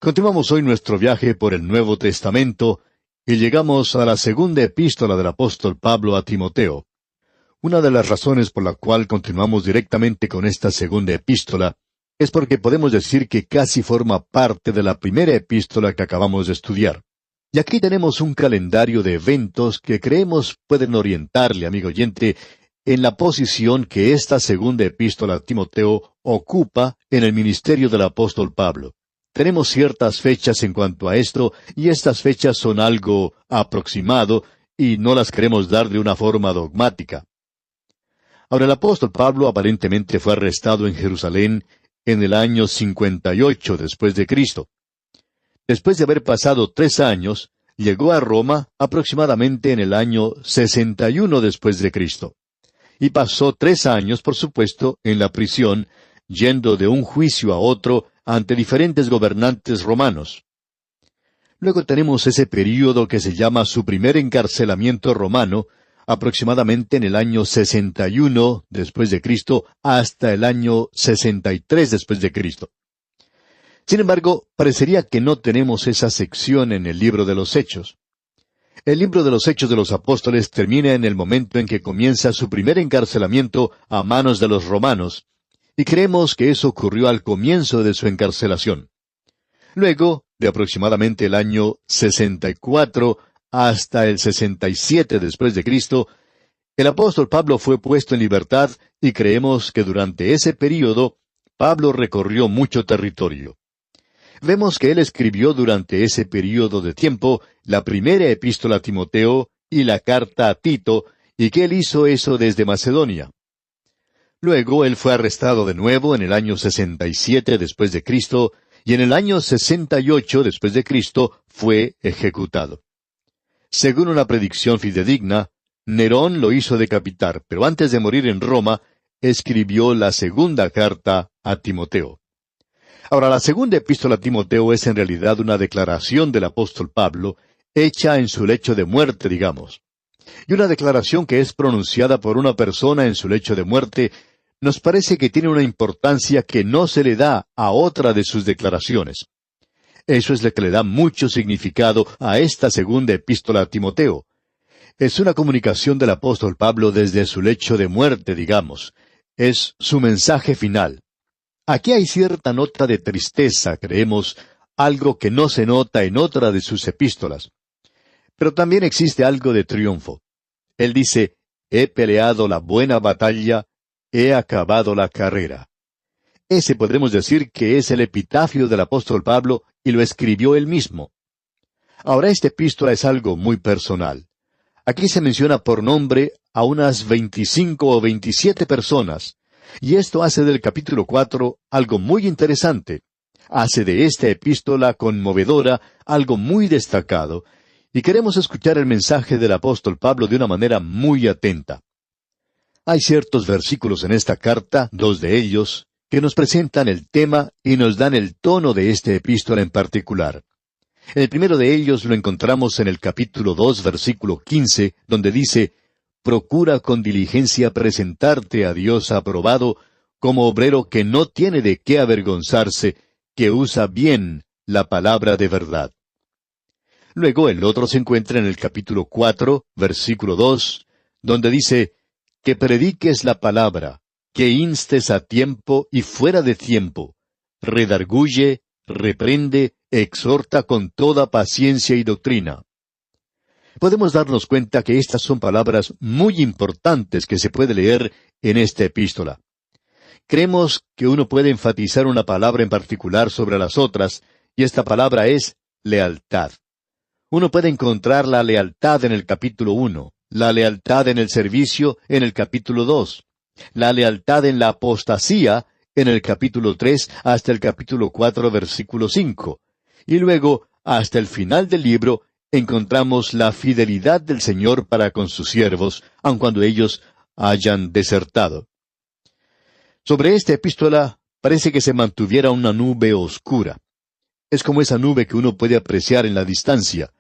Continuamos hoy nuestro viaje por el Nuevo Testamento y llegamos a la segunda epístola del apóstol Pablo a Timoteo. Una de las razones por la cual continuamos directamente con esta segunda epístola es porque podemos decir que casi forma parte de la primera epístola que acabamos de estudiar. Y aquí tenemos un calendario de eventos que creemos pueden orientarle, amigo oyente, en la posición que esta segunda epístola a Timoteo ocupa en el ministerio del apóstol Pablo. Tenemos ciertas fechas en cuanto a esto, y estas fechas son algo aproximado, y no las queremos dar de una forma dogmática. Ahora, el apóstol Pablo aparentemente fue arrestado en Jerusalén en el año 58 después de Cristo. Después de haber pasado 3 años, llegó a Roma aproximadamente en el año 61 después de Cristo. Y pasó 3 años, por supuesto, en la prisión, yendo de un juicio a otro ante diferentes gobernantes romanos. Luego tenemos ese período que se llama su primer encarcelamiento romano, aproximadamente en el año 61 después de Cristo hasta el año 63 después de Cristo. Sin embargo, parecería que no tenemos esa sección en el libro de los Hechos. El libro de los Hechos de los Apóstoles termina en el momento en que comienza su primer encarcelamiento a manos de los romanos, y creemos que eso ocurrió al comienzo de su encarcelación. Luego, de aproximadamente el año 64 hasta el 67 después de Cristo, el apóstol Pablo fue puesto en libertad y creemos que durante ese período Pablo recorrió mucho territorio. Vemos que él escribió durante ese período de tiempo la primera epístola a Timoteo y la carta a Tito, y que él hizo eso desde Macedonia. Luego él fue arrestado de nuevo en el año 67 después de Cristo, y en el año 68 después de Cristo fue ejecutado. Según una predicción fidedigna, Nerón lo hizo decapitar, pero antes de morir en Roma, escribió la segunda carta a Timoteo. Ahora, la segunda epístola a Timoteo es en realidad una declaración del apóstol Pablo, hecha en su lecho de muerte, digamos. Y una declaración que es pronunciada por una persona en su lecho de muerte, nos parece que tiene una importancia que no se le da a otra de sus declaraciones. Eso es lo que le da mucho significado a esta segunda epístola a Timoteo. Es una comunicación del apóstol Pablo desde su lecho de muerte, digamos. Es su mensaje final. Aquí hay cierta nota de tristeza, creemos, algo que no se nota en otra de sus epístolas. Pero también existe algo de triunfo. Él dice, he peleado la buena batalla, he acabado la carrera. Ese podremos decir que es el epitafio del apóstol Pablo y lo escribió él mismo. Ahora esta epístola es algo muy personal. Aquí se menciona por nombre a unas 25 o 27 personas, y esto hace del capítulo 4 algo muy interesante. Hace de esta epístola conmovedora algo muy destacado, y queremos escuchar el mensaje del apóstol Pablo de una manera muy atenta. Hay ciertos versículos en esta carta, 2 de ellos, que nos presentan el tema y nos dan el tono de esta epístola en particular. El primero de ellos lo encontramos en el capítulo 2, versículo 15, donde dice, «Procura con diligencia presentarte a Dios aprobado, como obrero que no tiene de qué avergonzarse, que usa bien la palabra de verdad». Luego el otro se encuentra en el capítulo 4, versículo 2, donde dice, «Que prediques la palabra, que instes a tiempo y fuera de tiempo, redarguye, reprende, exhorta con toda paciencia y doctrina». Podemos darnos cuenta que estas son palabras muy importantes que se puede leer en esta epístola. Creemos que uno puede enfatizar una palabra en particular sobre las otras, y esta palabra es lealtad. Uno puede encontrar la lealtad en el capítulo 1, la lealtad en el servicio en el capítulo 2, la lealtad en la apostasía en el capítulo 3 hasta el capítulo 4, versículo 5, y luego, hasta el final del libro, encontramos la fidelidad del Señor para con sus siervos, aun cuando ellos hayan desertado. Sobre esta epístola parece que se mantuviera una nube oscura. Es como esa nube que uno puede apreciar en la distancia.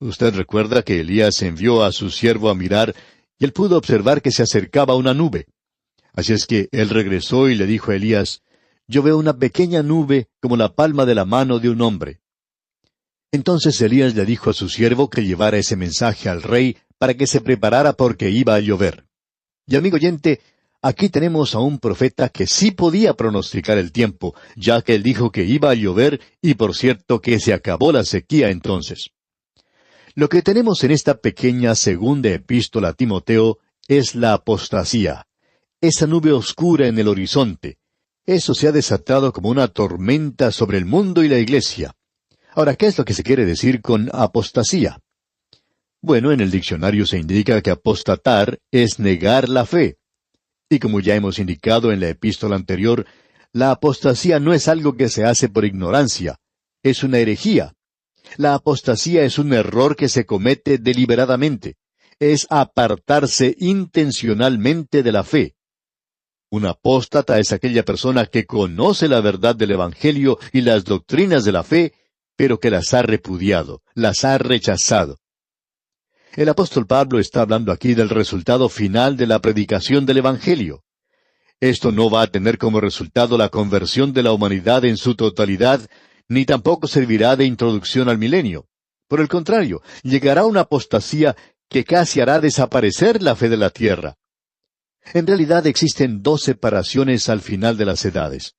Usted recuerda que Elías envió a su siervo a mirar, y él pudo observar que se acercaba una nube. Así es que él regresó y le dijo a Elías, Yo veo una pequeña nube como la palma de la mano de un hombre. Entonces Elías le dijo a su siervo que llevara ese mensaje al rey para que se preparara porque iba a llover. Y amigo oyente, aquí tenemos a un profeta que sí podía pronosticar el tiempo, ya que él dijo que iba a llover y por cierto que se acabó la sequía entonces. Lo que tenemos en esta pequeña segunda epístola a Timoteo es la apostasía, esa nube oscura en el horizonte. Eso se ha desatado como una tormenta sobre el mundo y la iglesia. Ahora, ¿qué es lo que se quiere decir con apostasía? Bueno, en el diccionario se indica que apostatar es negar la fe. Y como ya hemos indicado en la epístola anterior, la apostasía no es algo que se hace por ignorancia, es una herejía. La apostasía es un error que se comete deliberadamente. Es apartarse intencionalmente de la fe. Un apóstata es aquella persona que conoce la verdad del Evangelio y las doctrinas de la fe, pero que las ha repudiado, las ha rechazado. El apóstol Pablo está hablando aquí del resultado final de la predicación del Evangelio. Esto no va a tener como resultado la conversión de la humanidad en su totalidad, ni tampoco servirá de introducción al milenio. Por el contrario, llegará una apostasía que casi hará desaparecer la fe de la tierra. En realidad existen dos separaciones al final de las edades.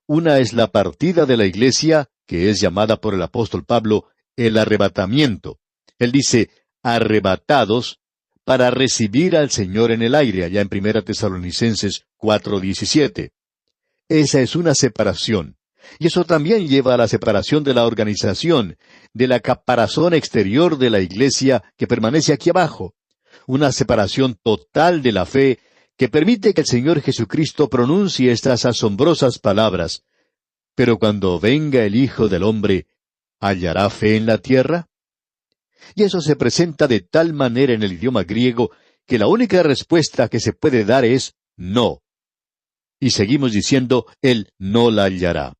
Una es la partida de la iglesia, que es llamada por el apóstol Pablo el arrebatamiento. Él dice, arrebatados, para recibir al Señor en el aire, allá en 1 Tesalonicenses 4:17. Esa es una separación. Y eso también lleva a la separación de la organización, de la caparazón exterior de la iglesia que permanece aquí abajo. Una separación total de la fe que permite que el Señor Jesucristo pronuncie estas asombrosas palabras. Pero cuando venga el Hijo del Hombre, ¿hallará fe en la tierra? Y eso se presenta de tal manera en el idioma griego que la única respuesta que se puede dar es no. Y seguimos diciendo, Él no la hallará.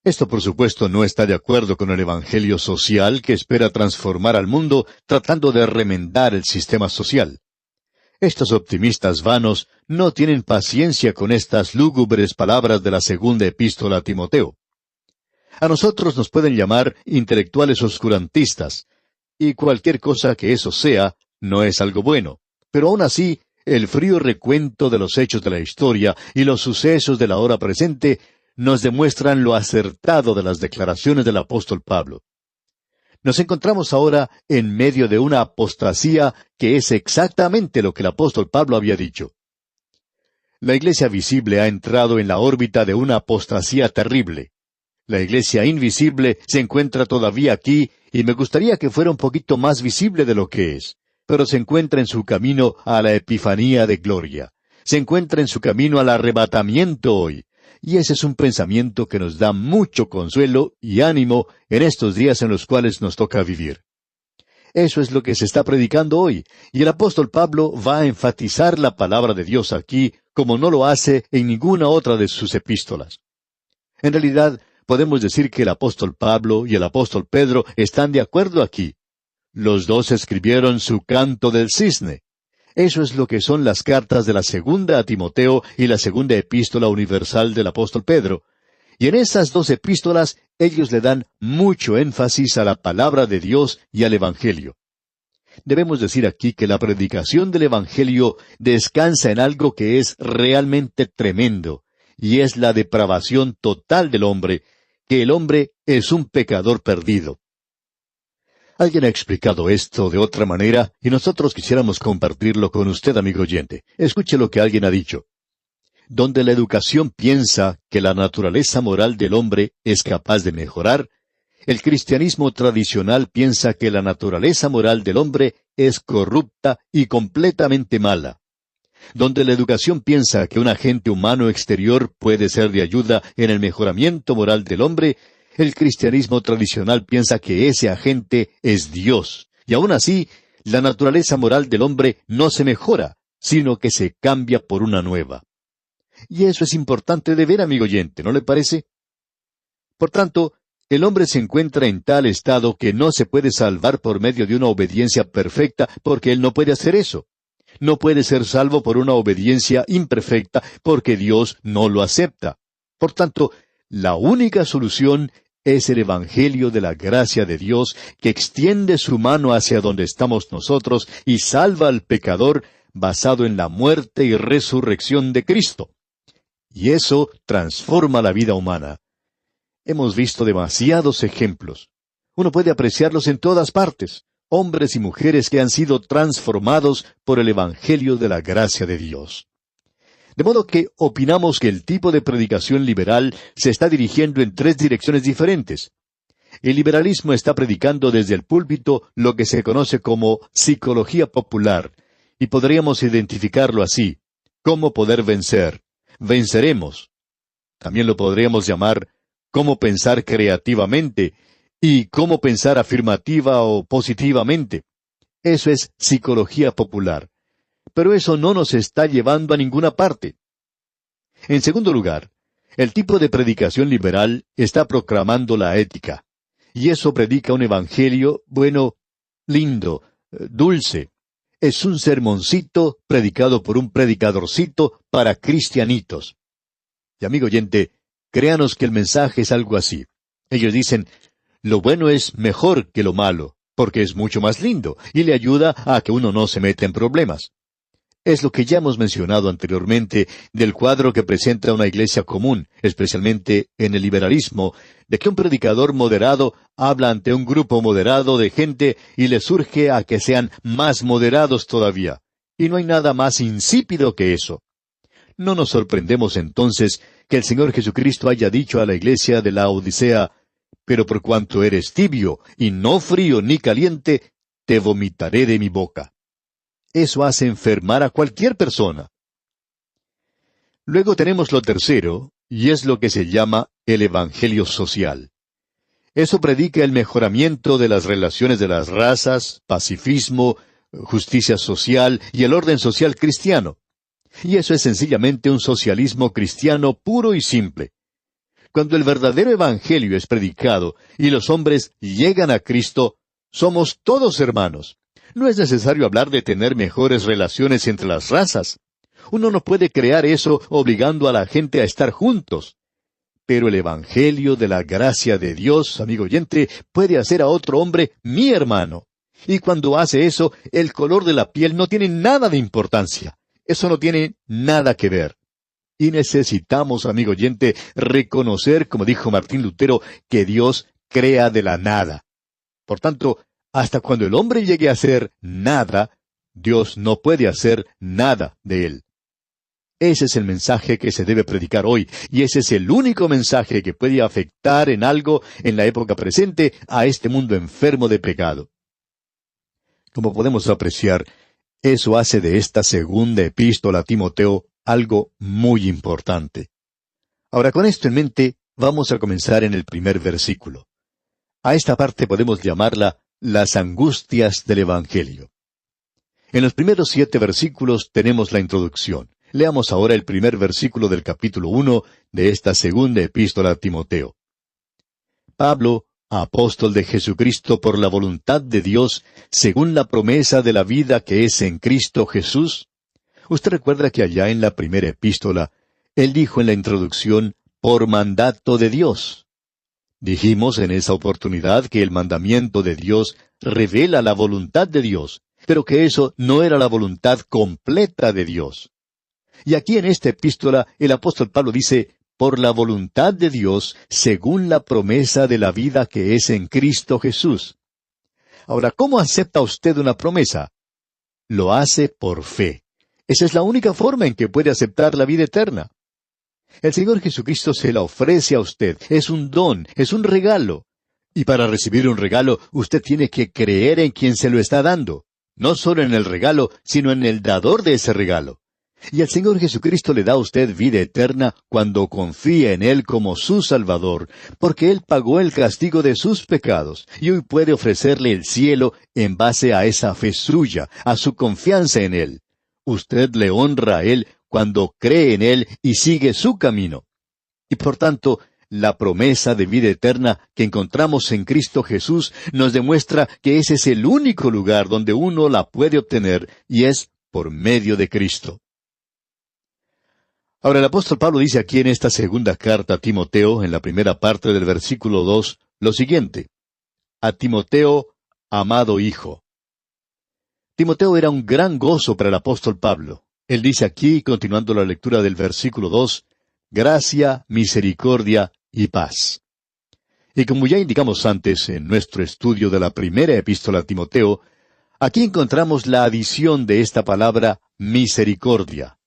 Esto, por supuesto, no está de acuerdo con el evangelio social que espera transformar al mundo tratando de remendar el sistema social. Estos optimistas vanos no tienen paciencia con estas lúgubres palabras de la segunda epístola a Timoteo. A nosotros nos pueden llamar intelectuales oscurantistas, y cualquier cosa que eso sea, no es algo bueno. Pero aún así, el frío recuento de los hechos de la historia y los sucesos de la hora presente nos demuestran lo acertado de las declaraciones del apóstol Pablo. Nos encontramos ahora en medio de una apostasía que es exactamente lo que el apóstol Pablo había dicho. La iglesia visible ha entrado en la órbita de una apostasía terrible. La iglesia invisible se encuentra todavía aquí y me gustaría que fuera un poquito más visible de lo que es, pero se encuentra en su camino a la epifanía de gloria. Se encuentra en su camino al arrebatamiento hoy. Y ese es un pensamiento que nos da mucho consuelo y ánimo en estos días en los cuales nos toca vivir. Eso es lo que se está predicando hoy, y el apóstol Pablo va a enfatizar la palabra de Dios aquí como no lo hace en ninguna otra de sus epístolas. En realidad, podemos decir que el apóstol Pablo y el apóstol Pedro están de acuerdo aquí. Los dos escribieron su canto del cisne. Eso es lo que son las cartas de la segunda a Timoteo y la segunda epístola universal del apóstol Pedro. Y en esas dos epístolas ellos le dan mucho énfasis a la palabra de Dios y al Evangelio. Debemos decir aquí que la predicación del Evangelio descansa en algo que es realmente tremendo, y es la depravación total del hombre, que el hombre es un pecador perdido. Alguien ha explicado esto de otra manera y nosotros quisiéramos compartirlo con usted, amigo oyente. Escuche lo que alguien ha dicho. Donde la educación piensa que la naturaleza moral del hombre es capaz de mejorar, el cristianismo tradicional piensa que la naturaleza moral del hombre es corrupta y completamente mala. Donde la educación piensa que un agente humano exterior puede ser de ayuda en el mejoramiento moral del hombre, el cristianismo tradicional piensa que ese agente es Dios, y aún así, la naturaleza moral del hombre no se mejora, sino que se cambia por una nueva. Y eso es importante de ver, amigo oyente, ¿no le parece? Por tanto, el hombre se encuentra en tal estado que no se puede salvar por medio de una obediencia perfecta, porque él no puede hacer eso. No puede ser salvo por una obediencia imperfecta, porque Dios no lo acepta. Por tanto, la única solución es el Evangelio de la gracia de Dios, que extiende su mano hacia donde estamos nosotros y salva al pecador, basado en la muerte y resurrección de Cristo. Y eso transforma la vida humana. Hemos visto demasiados ejemplos. Uno puede apreciarlos en todas partes. Hombres y mujeres que han sido transformados por el Evangelio de la gracia de Dios. De modo que opinamos que el tipo de predicación liberal se está dirigiendo en tres direcciones diferentes. El liberalismo está predicando desde el púlpito lo que se conoce como psicología popular, y podríamos identificarlo así: cómo poder vencer, venceremos. También lo podríamos llamar cómo pensar creativamente y cómo pensar afirmativa o positivamente. Eso es psicología popular. Pero eso no nos está llevando a ninguna parte. En segundo lugar, el tipo de predicación liberal está proclamando la ética. Y eso predica un evangelio, bueno, lindo, dulce. Es un sermoncito predicado por un predicadorcito para cristianitos. Y amigo oyente, créanos que el mensaje es algo así. Ellos dicen, lo bueno es mejor que lo malo, porque es mucho más lindo, y le ayuda a que uno no se meta en problemas. Es lo que ya hemos mencionado anteriormente del cuadro que presenta una iglesia común, especialmente en el liberalismo, de que un predicador moderado habla ante un grupo moderado de gente y les urge a que sean más moderados todavía. Y no hay nada más insípido que eso. No nos sorprendemos entonces que el Señor Jesucristo haya dicho a la iglesia de la Odisea, pero por cuanto eres tibio y no frío ni caliente, te vomitaré de mi boca. Eso hace enfermar a cualquier persona. Luego tenemos lo tercero, y es lo que se llama el Evangelio social. Eso predica el mejoramiento de las relaciones de las razas, pacifismo, justicia social y el orden social cristiano. Y eso es sencillamente un socialismo cristiano puro y simple. Cuando el verdadero Evangelio es predicado y los hombres llegan a Cristo, somos todos hermanos. No es necesario hablar de tener mejores relaciones entre las razas. Uno no puede crear eso obligando a la gente a estar juntos. Pero el Evangelio de la gracia de Dios, amigo oyente, puede hacer a otro hombre mi hermano. Y cuando hace eso, el color de la piel no tiene nada de importancia. Eso no tiene nada que ver. Y necesitamos, amigo oyente, reconocer, como dijo Martín Lutero, que Dios crea de la nada. Por tanto, hasta cuando el hombre llegue a ser nada, Dios no puede hacer nada de él. Ese es el mensaje que se debe predicar hoy, y ese es el único mensaje que puede afectar en algo en la época presente a este mundo enfermo de pecado. Como podemos apreciar, eso hace de esta segunda epístola a Timoteo algo muy importante. Ahora, con esto en mente, vamos a comenzar en el primer versículo. A esta parte podemos llamarla las angustias del Evangelio. En los primeros 7 versículos tenemos la introducción. Leamos ahora el primer versículo del capítulo 1 de esta segunda epístola a Timoteo. Pablo, apóstol de Jesucristo por la voluntad de Dios, según la promesa de la vida que es en Cristo Jesús. Usted recuerda que allá en la primera epístola, él dijo en la introducción, por mandato de Dios. Dijimos en esa oportunidad que el mandamiento de Dios revela la voluntad de Dios, pero que eso no era la voluntad completa de Dios. Y aquí en esta epístola el apóstol Pablo dice, por la voluntad de Dios, según la promesa de la vida que es en Cristo Jesús. Ahora, ¿cómo acepta usted una promesa? Lo hace por fe. Esa es la única forma en que puede aceptar la vida eterna. El Señor Jesucristo se la ofrece a usted. Es un don, es un regalo. Y para recibir un regalo, usted tiene que creer en quien se lo está dando. No solo en el regalo, sino en el dador de ese regalo. Y el Señor Jesucristo le da a usted vida eterna cuando confía en Él como su Salvador, porque Él pagó el castigo de sus pecados, y hoy puede ofrecerle el cielo en base a esa fe suya, a su confianza en Él. Usted le honra a Él cuando cree en Él y sigue su camino. Y por tanto, la promesa de vida eterna que encontramos en Cristo Jesús nos demuestra que ese es el único lugar donde uno la puede obtener, y es por medio de Cristo. Ahora el apóstol Pablo dice aquí en esta segunda carta a Timoteo, en la primera parte del versículo 2, lo siguiente: a Timoteo, amado hijo. Timoteo era un gran gozo para el apóstol Pablo. Él dice aquí, continuando la lectura del versículo 2, gracia, misericordia y paz. Y como ya indicamos antes en nuestro estudio de la primera epístola a Timoteo, aquí encontramos la adición de esta palabra misericordia.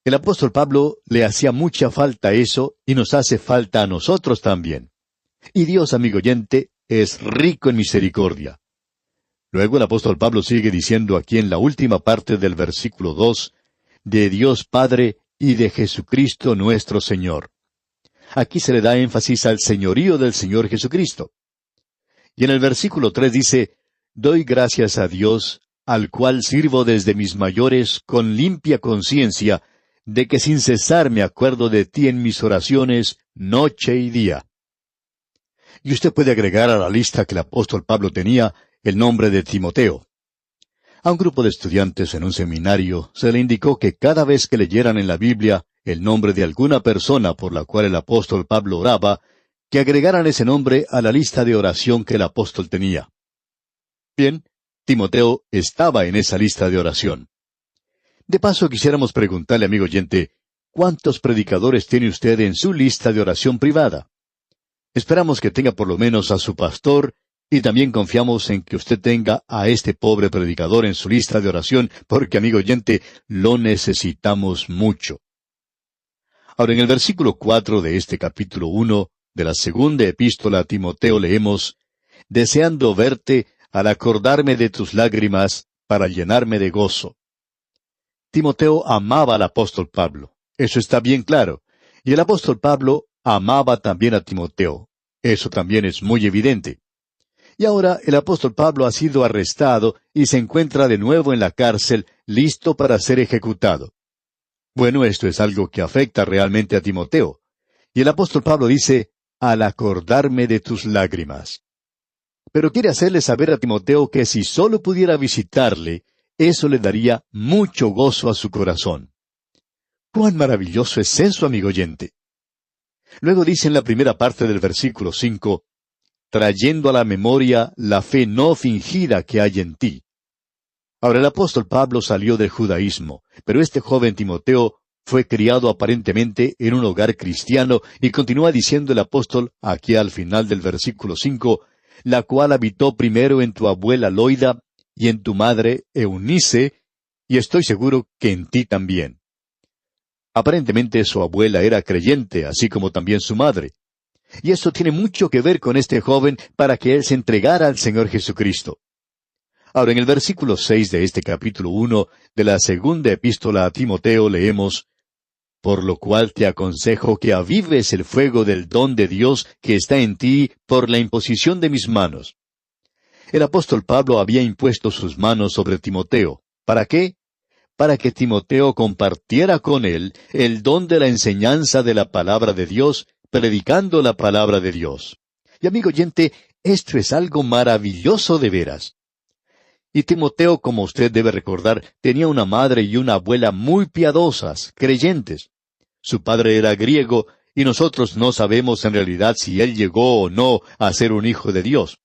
El apóstol Pablo le hacía mucha falta eso y nos hace falta a nosotros también. Y Dios, amigo oyente, es rico en misericordia. Luego el apóstol Pablo sigue diciendo aquí en la última parte del versículo 2, de Dios Padre y de Jesucristo nuestro Señor. Aquí se le da énfasis al señorío del Señor Jesucristo. Y en el versículo 3 dice, doy gracias a Dios, al cual sirvo desde mis mayores con limpia conciencia, de que sin cesar me acuerdo de ti en mis oraciones, noche y día. Y usted puede agregar a la lista que el apóstol Pablo tenía el nombre de Timoteo. A un grupo de estudiantes en un seminario se le indicó que cada vez que leyeran en la Biblia el nombre de alguna persona por la cual el apóstol Pablo oraba, que agregaran ese nombre a la lista de oración que el apóstol tenía. Bien, Timoteo estaba en esa lista de oración. De paso, quisiéramos preguntarle, amigo oyente, ¿cuántos predicadores tiene usted en su lista de oración privada? Esperamos que tenga por lo menos a su pastor, y también confiamos en que usted tenga a este pobre predicador en su lista de oración, porque, amigo oyente, lo necesitamos mucho. Ahora, en el versículo 4 de este capítulo 1 de la segunda epístola a Timoteo leemos, deseando verte al acordarme de tus lágrimas para llenarme de gozo. Timoteo amaba al apóstol Pablo. Eso está bien claro. Y el apóstol Pablo amaba también a Timoteo. Eso también es muy evidente. Y ahora el apóstol Pablo ha sido arrestado y se encuentra de nuevo en la cárcel, listo para ser ejecutado. Bueno, esto es algo que afecta realmente a Timoteo. Y el apóstol Pablo dice, al acordarme de tus lágrimas. Pero quiere hacerle saber a Timoteo que si solo pudiera visitarle, eso le daría mucho gozo a su corazón. ¡Cuán maravilloso es eso, amigo oyente! Luego dice en la primera parte del versículo 5, trayendo a la memoria la fe no fingida que hay en ti. Ahora el apóstol Pablo salió del judaísmo, pero este joven Timoteo fue criado aparentemente en un hogar cristiano y continúa diciendo el apóstol aquí al final del versículo 5, la cual habitó primero en tu abuela Loida y en tu madre Eunice, y estoy seguro que en ti también. Aparentemente su abuela era creyente, así como también su madre. Y esto tiene mucho que ver con este joven para que él se entregara al Señor Jesucristo. Ahora, en el versículo 6 de este capítulo 1 de la segunda epístola a Timoteo leemos, por lo cual te aconsejo que avives el fuego del don de Dios que está en ti por la imposición de mis manos. El apóstol Pablo había impuesto sus manos sobre Timoteo. ¿Para qué? Para que Timoteo compartiera con él el don de la enseñanza de la palabra de Dios, predicando la palabra de Dios. Y amigo oyente, esto es algo maravilloso de veras. Y Timoteo, como usted debe recordar, tenía una madre y una abuela muy piadosas, creyentes. Su padre era griego, y nosotros no sabemos en realidad si él llegó o no a ser un hijo de Dios.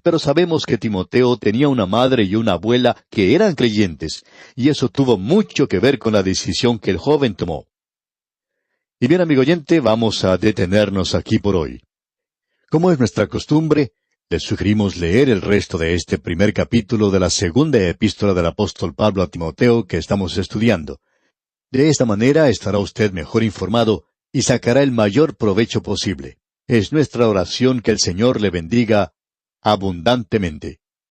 Pero sabemos que Timoteo tenía una madre y una abuela que eran creyentes, y eso tuvo mucho que ver con la decisión que el joven tomó. Y bien, amigo oyente, vamos a detenernos aquí por hoy. Como es nuestra costumbre, les sugerimos leer el resto de este primer capítulo de la segunda epístola del apóstol Pablo a Timoteo que estamos estudiando. De esta manera estará usted mejor informado y sacará el mayor provecho posible. Es nuestra oración que el Señor le bendiga abundantemente.